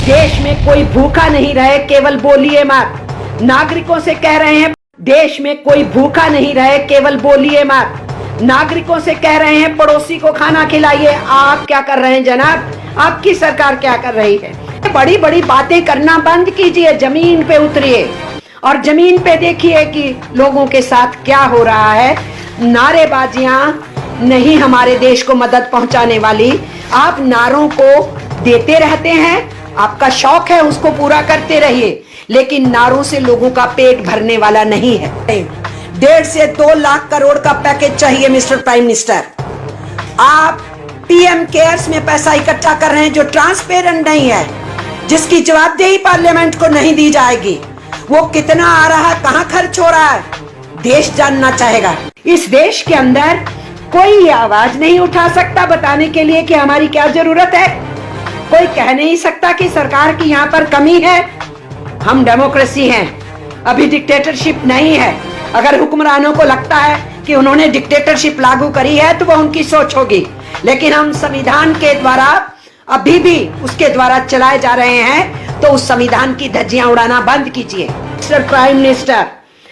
देश में कोई भूखा नहीं रहे, केवल बोलिए मत। नागरिकों से कह रहे हैं, देश में कोई भूखा नहीं रहे, केवल बोलिए मत। नागरिकों से कह रहे हैं पड़ोसी को खाना खिलाइए। आप क्या कर रहे हैं जनाब? आपकी सरकार क्या कर रही है? बड़ी बड़ी बातें करना बंद कीजिए, जमीन पे उतरिए और जमीन पे देखिए कि लोगों के साथ क्या हो रहा है। नारेबाजियां नहीं हमारे देश को मदद पहुंचाने वाली। आप नारों को देते रहते हैं, आपका शौक है, उसको पूरा करते रहिए, लेकिन नारों से लोगों का पेट भरने वाला नहीं है। 1.5 से 2 लाख करोड़ का पैकेज चाहिए मिस्टर प्राइम मिनिस्टर। आप पीएम केयर्स में पैसा इकट्ठा कर रहे हैं जो ट्रांसपेरेंट नहीं है, जिसकी जवाबदेही पार्लियामेंट को नहीं दी जाएगी। वो कितना आ रहा है, कहां खर्च हो रहा है, देश जानना चाहेगा। इस देश के अंदर कोई ये आवाज नहीं उठा सकता बताने के लिए कि हमारी क्या जरूरत है। कोई कह नहीं सकता कि सरकार की यहाँ पर कमी है। हम डेमोक्रेसी हैं, अभी डिक्टेटरशिप नहीं है। अगर हुक्मरानों को लगता है कि उन्होंने डिक्टेटरशिप लागू करी है तो वो उनकी सोच होगी, लेकिन हम संविधान के द्वारा अभी भी उसके द्वारा चलाए जा रहे हैं, तो उस संविधान की धज्जियां उड़ाना बंद कीजिए। मिस्टर प्राइम मिनिस्टर,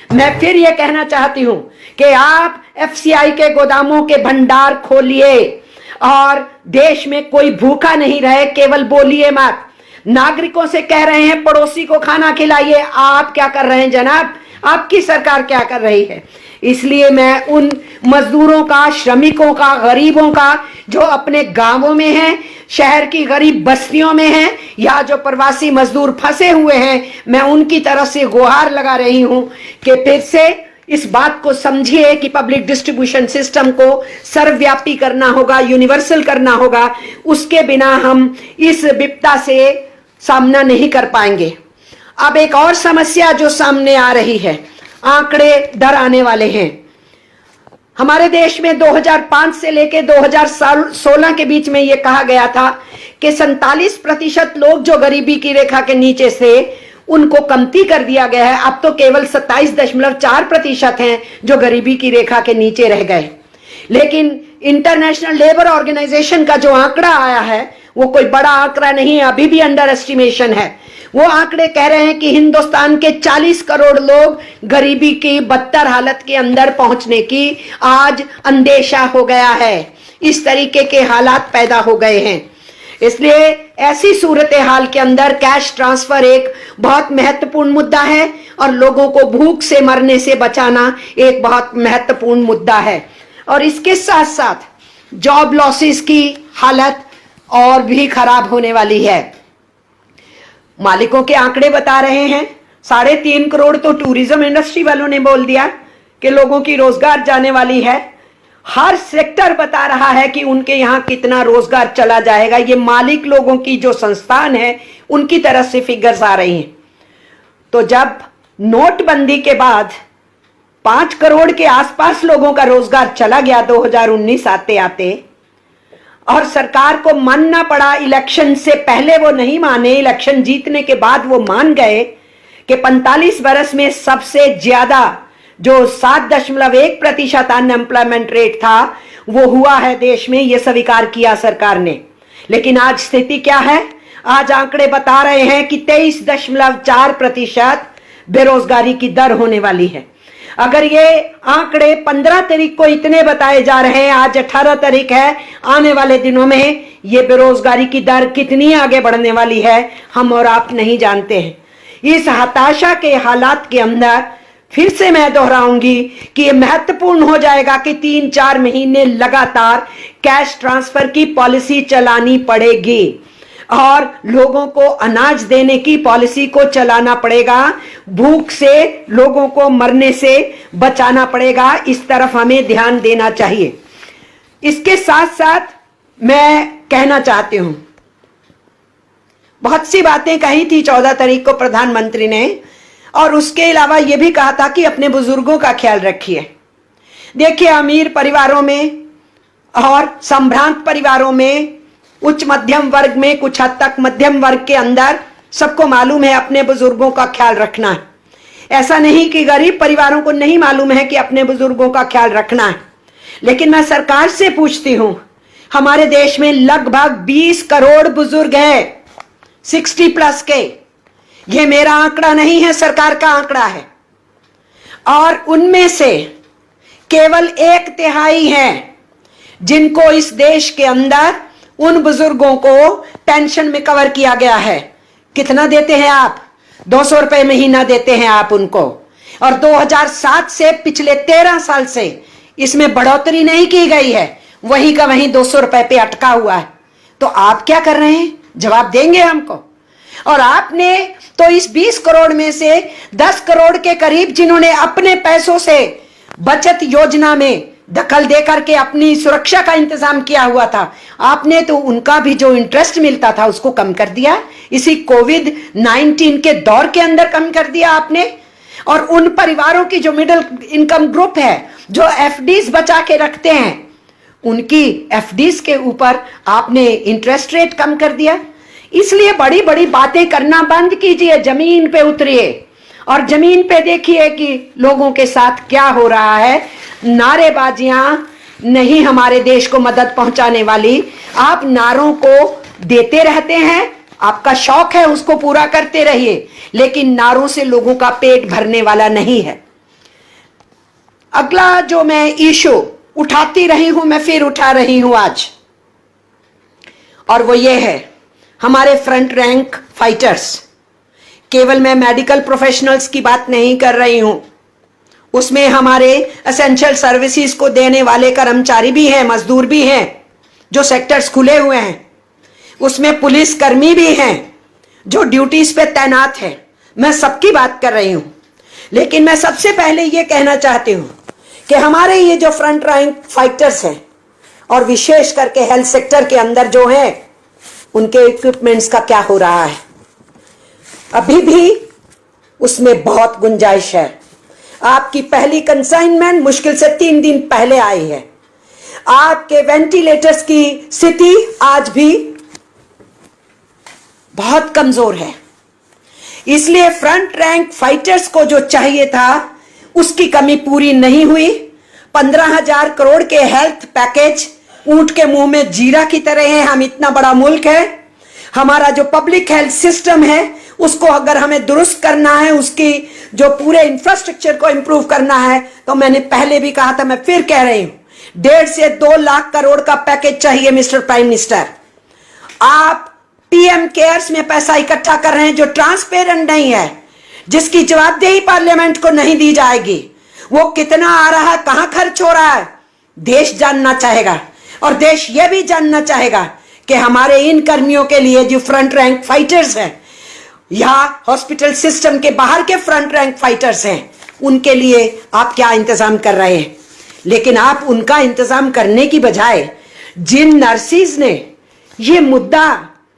मैं फिर यह कहना चाहती हूं कि आप एफसीआई के गोदामों के भंडार खोलिए और देश में कोई भूखा नहीं रहे, केवल बोलिए मत। नागरिकों से कह रहे हैं पड़ोसी को खाना खिलाइए। आप क्या कर रहे हैं जनाब? आपकी सरकार क्या कर रही है? इसलिए मैं उन मजदूरों का, श्रमिकों का, गरीबों का जो अपने गांवों में हैं, शहर की गरीब बस्तियों में हैं, या जो प्रवासी मजदूर फंसे हुए हैं, मैं उनकी तरफ से गुहार लगा रही हूं कि फिर से इस बात को समझिए कि पब्लिक डिस्ट्रीब्यूशन सिस्टम को सर्वव्यापी करना होगा, यूनिवर्सल करना होगा। उसके बिना हम इस विपदा से सामना नहीं कर पाएंगे। अब एक और समस्या जो सामने आ रही है, आंकड़े डराने वाले हैं। हमारे देश में 2005 से लेकर 2016 के बीच में यह कहा गया था कि 47% लोग जो गरीबी की रेखा के नीचे से, उनको कमती कर दिया गया है। अब तो केवल 27.4% हैं जो गरीबी की रेखा के नीचे रह गए। लेकिन इंटरनेशनल लेबर ऑर्गेनाइजेशन का जो आंकड़ा आया है वो कोई बड़ा आंकड़ा नहीं है, अभी भी अंडर एस्टिमेशन है। वो आंकड़े कह रहे हैं कि हिंदुस्तान के 40 करोड़ लोग गरीबी की बदतर हालत के अंदर पहुंचने की आज अंदेशा हो गया है। इस तरीके के हालात पैदा हो गए हैं। इसलिए ऐसी सूरत हाल के अंदर कैश ट्रांसफर एक बहुत महत्वपूर्ण मुद्दा है और लोगों को भूख से मरने से बचाना एक बहुत महत्वपूर्ण मुद्दा है। और इसके साथ साथ जॉब लॉसेस की हालत और भी खराब होने वाली है। मालिकों के आंकड़े बता रहे हैं 3.5 करोड़ तो टूरिज्म इंडस्ट्री वालों ने बोल दिया कि लोगों की रोजगार जाने वाली है। हर सेक्टर बता रहा है कि उनके यहां कितना रोजगार चला जाएगा। ये मालिक लोगों की जो संस्थान है उनकी तरफ से फिगर्स आ रही हैं। तो जब नोटबंदी के बाद 5 करोड़ के आसपास लोगों का रोजगार चला गया 2019 आते आते, और सरकार को मानना पड़ा, इलेक्शन से पहले वो नहीं माने, इलेक्शन जीतने के बाद वो मान गए कि 45 बरस में सबसे ज्यादा जो 7.1% अनएम्प्लॉयमेंट रेट था वो हुआ है देश में। ये स्वीकार किया सरकार ने। लेकिन आज स्थिति क्या है? आज आंकड़े बता रहे हैं कि 23.4% बेरोजगारी की दर होने वाली है। अगर ये आंकड़े 15 तारीख को इतने बताए जा रहे हैं, आज 18 तारीख है, आने वाले दिनों में ये बेरोजगारी की दर कितनी आगे बढ़ने वाली है हम और आप नहीं जानते हैं। इस हताशा के हालात के अंदर फिर से मैं दोहराऊंगी कि यह महत्वपूर्ण हो जाएगा कि 3-4 महीने लगातार कैश ट्रांसफर की पॉलिसी चलानी पड़ेगी और लोगों को अनाज देने की पॉलिसी को चलाना पड़ेगा। भूख से लोगों को मरने से बचाना पड़ेगा। इस तरफ हमें ध्यान देना चाहिए। इसके साथ साथ मैं कहना चाहती हूं, बहुत सी बातें कही थी 14 तारीख को प्रधानमंत्री ने, और उसके अलावा यह भी कहा था कि अपने बुजुर्गों का ख्याल रखिए। देखिए, अमीर परिवारों में और संभ्रांत परिवारों में, उच्च मध्यम वर्ग में, कुछ हद तक मध्यम वर्ग के अंदर सबको मालूम है अपने बुजुर्गों का ख्याल रखना है। ऐसा नहीं कि गरीब परिवारों को नहीं मालूम है कि अपने बुजुर्गों का ख्याल रखना है। लेकिन मैं सरकार से पूछती हूं, हमारे देश में लगभग 20 करोड़ बुजुर्ग हैं। 60+ के। ये मेरा आंकड़ा नहीं है, सरकार का आंकड़ा है। और उनमें से केवल 1/3 हैं जिनको इस देश के अंदर उन बुजुर्गों को पेंशन में कवर किया गया है। कितना देते हैं आप? 200 रुपए महीना देते हैं आप उनको। और 2007 से पिछले 13 साल से इसमें बढ़ोतरी नहीं की गई है, वहीं का वहीं 200 रुपए पे अटका हुआ है। तो आप क्या कर रहे हैं? जवाब देंगे हमको। और आपने तो इस 20 करोड़ में से 10 करोड़ के करीब जिन्होंने अपने पैसों से बचत योजना में दखल दे करके अपनी सुरक्षा का इंतजाम किया हुआ था, आपने तो उनका भी जो इंटरेस्ट मिलता था उसको कम कर दिया। इसी कोविड-19 के दौर के अंदर कम कर दिया आपने। और उन परिवारों की जो मिडिल इनकम ग्रुप है, जो एफडीज बचा के रखते हैं, उनकी एफडीज के ऊपर आपने इंटरेस्ट रेट कम कर दिया। इसलिए बड़ी बड़ी बातें करना बंद कीजिए, जमीन पे उतरिए और जमीन पे देखिए कि लोगों के साथ क्या हो रहा है। नारेबाजियां नहीं हमारे देश को मदद पहुंचाने वाली। आप नारों को देते रहते हैं, आपका शौक है, उसको पूरा करते रहिए, लेकिन नारों से लोगों का पेट भरने वाला नहीं है। अगला जो मैं इशू उठाती रही हूं, मैं फिर उठा रही हूं आज, और वो ये है हमारे फ्रंट रैंक फाइटर्स। केवल मैं मेडिकल प्रोफेशनल्स की बात नहीं कर रही हूं, उसमें हमारे एसेंशियल सर्विसेज को देने वाले कर्मचारी भी हैं, मजदूर भी हैं, जो सेक्टर्स खुले हुए हैं। उसमें पुलिस कर्मी भी हैं जो ड्यूटीज पे तैनात हैं। मैं सबकी बात कर रही हूं, लेकिन मैं सबसे पहले ये कहना चाहती हूं कि हमारे ये जो फ्रंट रैंक फाइटर्स हैं और विशेष करके हेल्थ सेक्टर के अंदर जो हैं, उनके इक्विपमेंट्स का क्या हो रहा है। अभी भी उसमें बहुत गुंजाइश है। आपकी पहली कंसाइनमेंट मुश्किल से 3 दिन पहले आई है। आपके वेंटिलेटर्स की स्थिति आज भी बहुत कमजोर है। इसलिए फ्रंट रैंक फाइटर्स को जो चाहिए था उसकी कमी पूरी नहीं हुई। 15,000 करोड़ के हेल्थ पैकेज ऊंट के मुंह में जीरा की तरह है। हम इतना बड़ा मुल्क है, हमारा जो पब्लिक हेल्थ सिस्टम है उसको अगर हमें दुरुस्त करना है, उसकी जो पूरे इंफ्रास्ट्रक्चर को इंप्रूव करना है, तो मैंने पहले भी कहा था, मैं फिर कह रही हूं, 1.5 से 2 लाख करोड़ का पैकेज चाहिए मिस्टर प्राइम मिनिस्टर। आप पीएम केयर्स में पैसा इकट्ठा कर रहे हैं जो ट्रांसपेरेंट नहीं है, जिसकी जवाबदेही पार्लियामेंट को नहीं दी जाएगी। वो कितना आ रहा है, कहां खर्च हो रहा है, देश जानना चाहेगा। और देश यह भी जानना चाहेगा कि हमारे इन कर्मियों के लिए जो फ्रंट रैंक फाइटर्स हैं या हॉस्पिटल सिस्टम के बाहर के फ्रंट रैंक फाइटर्स हैं, उनके लिए आप क्या इंतजाम कर रहे हैं। लेकिन आप उनका इंतजाम करने की बजाय जिन नर्सिस ने ये मुद्दा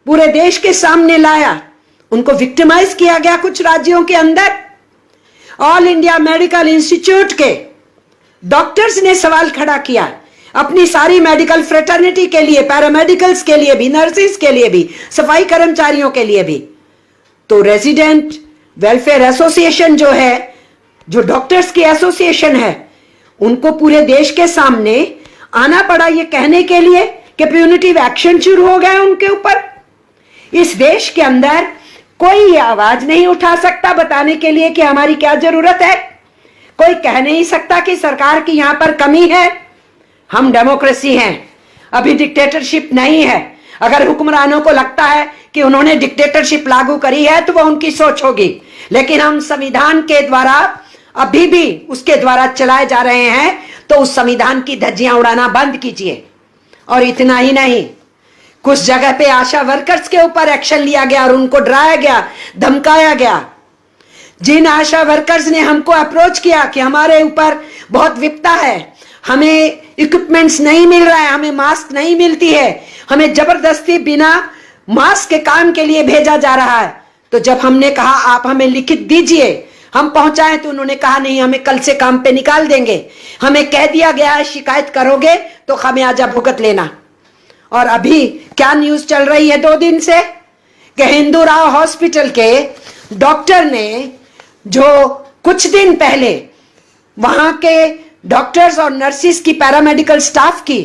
पूरे देश के सामने लाया, उनको विक्टिमाइज किया गया कुछ राज्यों के अंदर। ऑल इंडिया मेडिकल इंस्टीट्यूट के डॉक्टर्स ने सवाल खड़ा किया अपनी सारी मेडिकल फ्रेटर्निटी के लिए, पैरामेडिकल्स के लिए भी, नर्सिस के लिए भी, सफाई कर्मचारियों के लिए भी। तो रेजिडेंट वेलफेयर एसोसिएशन जो है, जो डॉक्टर्स की एसोसिएशन है, उनको पूरे देश के सामने आना पड़ा ये कहने के लिए कि प्यूनिटिव एक्शन शुरू हो गए उनके ऊपर। इस देश के अंदर कोई ये आवाज नहीं उठा सकता बताने के लिए कि हमारी क्या जरूरत है। कोई कह नहीं सकता कि सरकार की यहां पर कमी है। हम डेमोक्रेसी हैं, अभी डिक्टेटरशिप नहीं है। अगर हुक्मरानों को लगता है कि उन्होंने डिक्टेटरशिप लागू करी है तो वह उनकी सोच होगी, लेकिन हम संविधान के द्वारा अभी भी उसके द्वारा चलाए जा रहे हैं। तो उस संविधान की धज्जियां उड़ाना बंद कीजिए। और इतना ही नहीं, कुछ जगह पे आशा वर्कर्स के ऊपर एक्शन लिया गया और उनको डराया गया, धमकाया गया। जिन आशा वर्कर्स ने हमको अप्रोच किया कि हमारे ऊपर बहुत विपदा है, हमें इक्विपमेंट्स नहीं मिल रहा है, हमें मास्क नहीं मिलती है, हमें जबरदस्ती बिना मास्क के काम के लिए भेजा जा रहा है, तो जब हमने कहा आप हमें लिखित दीजिए हम पहुंचाएं, तो उन्होंने कहा नहीं, हमें कल से काम पे निकाल देंगे। हमें कह दिया गया है शिकायत करोगे तो खामियाजा भुगत लेना। और अभी क्या न्यूज चल रही है 2 दिन से कि हिंदू राव हॉस्पिटल के डॉक्टर ने जो कुछ दिन पहले वहां के डॉक्टर्स और नर्सिस की, पैरामेडिकल स्टाफ की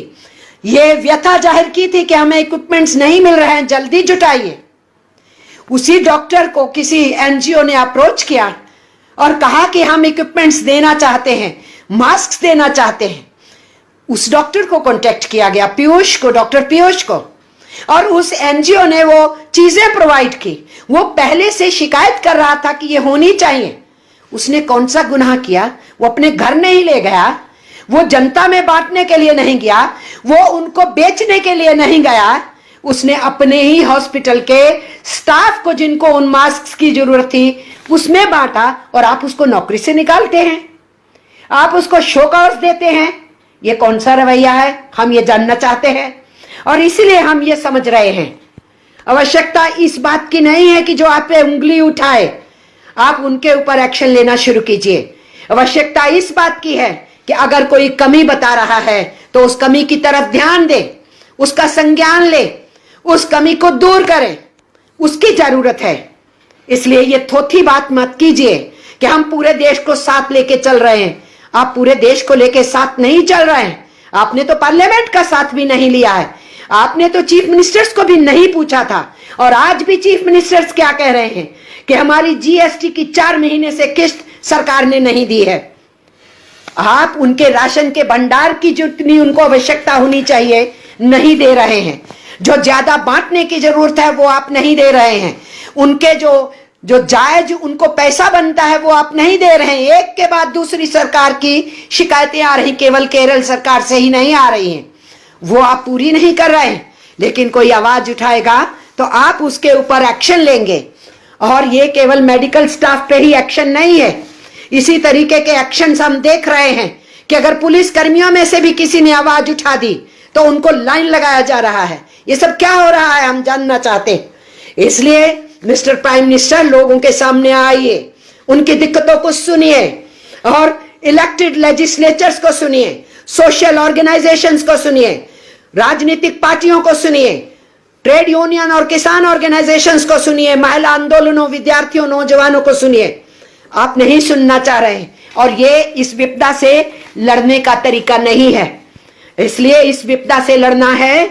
ये व्यथा जाहिर की थी कि हमें इक्विपमेंट्स नहीं मिल रहे हैं, जल्दी जुटाइए। उसी डॉक्टर को किसी एनजीओ ने अप्रोच किया और कहा कि हम इक्विपमेंट्स देना चाहते हैं, मास्क देना चाहते हैं। उस डॉक्टर को कांटेक्ट किया गया, पीयूष को, डॉक्टर पीयूष को, और उस एनजीओ ने वो चीजें प्रोवाइड की। वो पहले से शिकायत कर रहा था कि ये होनी चाहिए। उसने कौन सा गुनाह किया? वो अपने घर नहीं ले गया, वो जनता में बांटने के लिए नहीं गया, वो उनको बेचने के लिए नहीं गया। उसने अपने ही हॉस्पिटल के स्टाफ को, जिनको उन मास्क की जरूरत थी, उसमें बांटा। और आप उसको नौकरी से निकालते हैं, आप उसको शो कॉज देते हैं। ये कौन सा रवैया है? हम ये जानना चाहते हैं और इसीलिए हम ये समझ रहे हैं आवश्यकता इस बात की नहीं है कि जो आप पे उंगली उठाए आप उनके ऊपर एक्शन लेना शुरू कीजिए। आवश्यकता इस बात की है कि अगर कोई कमी बता रहा है तो उस कमी की तरफ ध्यान दे, उसका संज्ञान ले, उस कमी को दूर करें, उसकी जरूरत है। इसलिए ये थोथी बात मत कीजिए कि हम पूरे देश को साथ लेके चल रहे हैं। आप पूरे देश को लेके साथ नहीं चल रहे हैं। आपने तो पार्लियामेंट का साथ भी नहीं लिया है, आपने तो चीफ मिनिस्टर्स को भी नहीं पूछा था। और आज भी चीफ मिनिस्टर्स क्या कह रहे हैं कि हमारी जीएसटी की 4 महीने से किस्त सरकार ने नहीं दी है। आप उनके राशन के भंडार की जितनी उनको आवश्यकता होनी चाहिए नहीं दे रहे हैं। जो ज्यादा बांटने की जरूरत है वो आप नहीं दे रहे हैं। उनके जो जायज उनको पैसा बनता है वो आप नहीं दे रहे हैं। एक के बाद दूसरी सरकार की शिकायतें आ रही, केवल केरल सरकार से ही नहीं आ रही हैं, वो आप पूरी नहीं कर रहे हैं। लेकिन कोई आवाज उठाएगा तो आप उसके ऊपर एक्शन लेंगे। और ये केवल मेडिकल स्टाफ पे ही एक्शन नहीं है, इसी तरीके के एक्शंस हम देख रहे हैं कि अगर पुलिस कर्मियों में से भी किसी ने आवाज उठा दी तो उनको लाइन लगाया जा रहा है। ये सब क्या हो रहा है हम जानना चाहते हैं। इसलिए मिस्टर प्राइम मिनिस्टर, लोगों के सामने आइए, उनकी दिक्कतों को सुनिए और इलेक्टेड लेजिस्लेचर्स को सुनिए, सोशल ऑर्गेनाइजेशंस को सुनिए, राजनीतिक पार्टियों को सुनिए, ट्रेड यूनियन और किसान ऑर्गेनाइजेशंस को सुनिए, महिला आंदोलनों, विद्यार्थियों, नौजवानों को सुनिए। आप नहीं सुनना चाह रहे हैं और ये इस विपदा से लड़ने का तरीका नहीं है। इसलिए इस विपदा से लड़ना है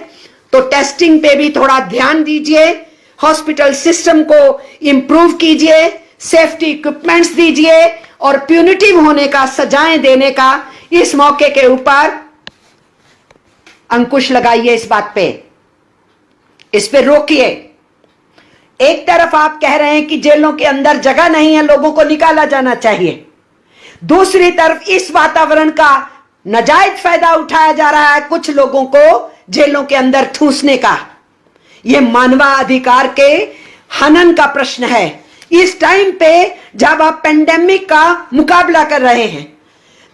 तो टेस्टिंग पे भी थोड़ा ध्यान दीजिए, हॉस्पिटल सिस्टम को इंप्रूव कीजिए, सेफ्टी इक्विपमेंट्स दीजिए और प्यूनिटिव होने का, सजाएं देने का इस मौके के ऊपर अंकुश लगाइए। इस बात पे, इस पे रोकिए। एक तरफ आप कह रहे हैं कि जेलों के अंदर जगह नहीं है, लोगों को निकाला जाना चाहिए, दूसरी तरफ इस वातावरण का नाजायज फायदा उठाया जा रहा है कुछ लोगों को जेलों के अंदर ठूसने का। यह मानवाधिकार के हनन का प्रश्न है। इस टाइम पे जब आप पेंडेमिक का मुकाबला कर रहे हैं,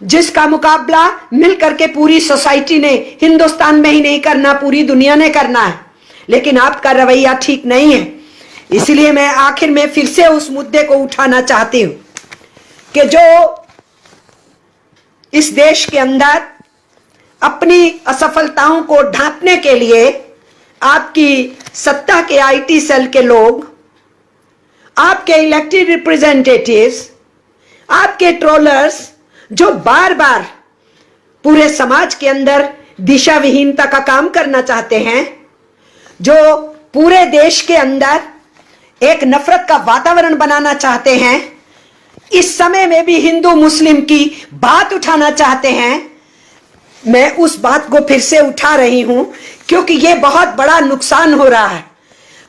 जिसका मुकाबला मिलकर के पूरी सोसाइटी ने, हिंदुस्तान में ही नहीं करना, पूरी दुनिया ने करना है, लेकिन आपका रवैया ठीक नहीं है। इसलिए मैं आखिर में फिर से उस मुद्दे को उठाना चाहती हूं कि जो इस देश के अंदर अपनी असफलताओं को ढांकने के लिए आपकी सत्ता के आईटी सेल के लोग, आपके इलेक्टेड रिप्रेजेंटेटिव्स, आपके ट्रोलर्स जो बार बार पूरे समाज के अंदर दिशा विहीनता का काम करना चाहते हैं, जो पूरे देश के अंदर एक नफरत का वातावरण बनाना चाहते हैं, इस समय में भी हिंदू मुस्लिम की बात उठाना चाहते हैं, मैं उस बात को फिर से उठा रही हूं क्योंकि यह बहुत बड़ा नुकसान हो रहा है।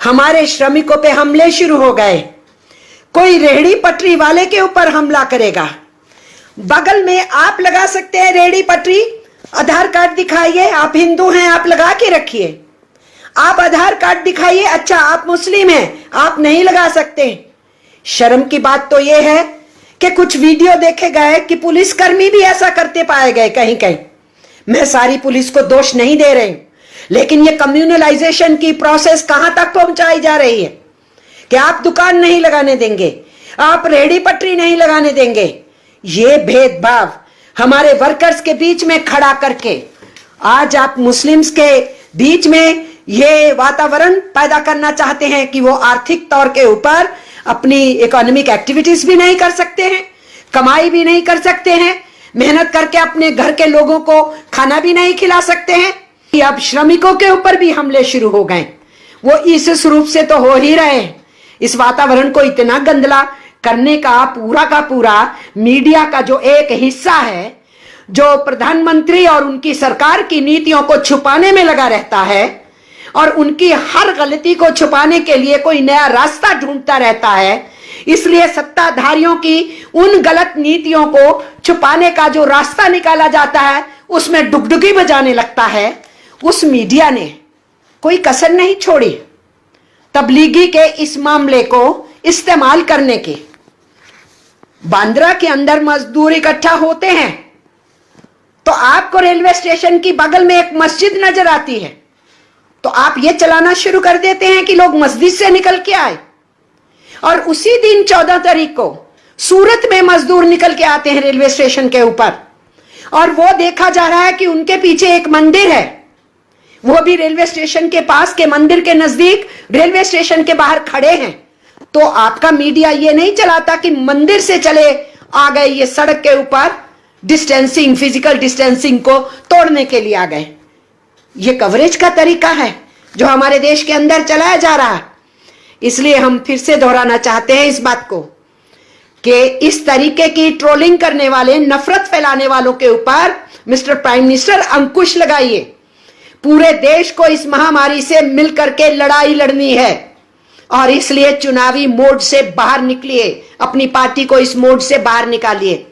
हमारे श्रमिकों पे हमले शुरू हो गए, कोई रेहड़ी पटरी वाले के ऊपर हमला करेगा, बगल में आप लगा सकते हैं रेहड़ी पटरी, आधार कार्ड दिखाइए, आप हिंदू हैं आप लगा के रखिए, आप आधार कार्ड दिखाइए, अच्छा आप मुस्लिम हैं आप नहीं लगा सकते। शर्म की बात तो यह है कि कुछ वीडियो देखे गए कि पुलिसकर्मी भी ऐसा करते पाए गए कहीं कहीं। मैं सारी पुलिस को दोष नहीं दे रही, लेकिन ये कम्युनलाइजेशन की प्रोसेस कहां तक पहुंचाई जा रही है कि आप दुकान नहीं लगाने देंगे, आप रेहड़ी पटरी नहीं लगाने देंगे। ये भेदभाव हमारे वर्कर्स के बीच में खड़ा करके आज आप मुस्लिम्स के बीच में ये वातावरण पैदा करना चाहते हैं कि वो आर्थिक तौर के ऊपर अपनी इकोनॉमिक एक्टिविटीज भी नहीं कर सकते हैं, कमाई भी नहीं कर सकते हैं, मेहनत करके अपने घर के लोगों को खाना भी नहीं खिला सकते हैं। अब श्रमिकों के ऊपर भी हमले शुरू हो गए। वो इस रूप से तो हो ही रहे हैं इस वातावरण को इतना गंदला करने का पूरा मीडिया का जो एक हिस्सा है, जो प्रधानमंत्री और उनकी सरकार की नीतियों को छुपाने में लगा रहता है और उनकी हर गलती को छुपाने के लिए कोई नया रास्ता ढूंढता रहता है, इसलिए सत्ताधारियों की उन गलत नीतियों को छुपाने का जो रास्ता निकाला जाता है उसमें डुगडुगी बजाने लगता है। उस मीडिया ने कोई कसर नहीं छोड़ी तबलीगी के इस मामले को इस्तेमाल करने की। बांद्रा के अंदर मजदूर इकट्ठा होते हैं तो आपको रेलवे स्टेशन की बगल में एक मस्जिद नजर आती है, तो आप ये चलाना शुरू कर देते हैं कि लोग मस्जिद से निकल के आए। और उसी दिन 14 तारीख को सूरत में मजदूर निकल के आते हैं रेलवे स्टेशन के ऊपर, और वो देखा जा रहा है कि उनके पीछे एक मंदिर है, वो भी रेलवे स्टेशन के पास के मंदिर के नजदीक रेलवे स्टेशन के बाहर खड़े हैं। तो आपका मीडिया ये नहीं चलाता कि मंदिर से चले आ गए, ये सड़क के ऊपर डिस्टेंसिंग, फिजिकल डिस्टेंसिंग को तोड़ने के लिए आ गए। ये कवरेज का तरीका है जो हमारे देश के अंदर चलाया जा रहा है। इसलिए हम फिर से दोहराना चाहते हैं इस बात को कि इस तरीके की ट्रोलिंग करने वाले, नफरत फैलाने वालों के ऊपर मिस्टर प्राइम मिनिस्टर अंकुश लगाइए। पूरे देश को इस महामारी से मिलकर के लड़ाई लड़नी है और इसलिए चुनावी मोड से बाहर निकलिए, अपनी पार्टी को इस मोड से बाहर निकालिए।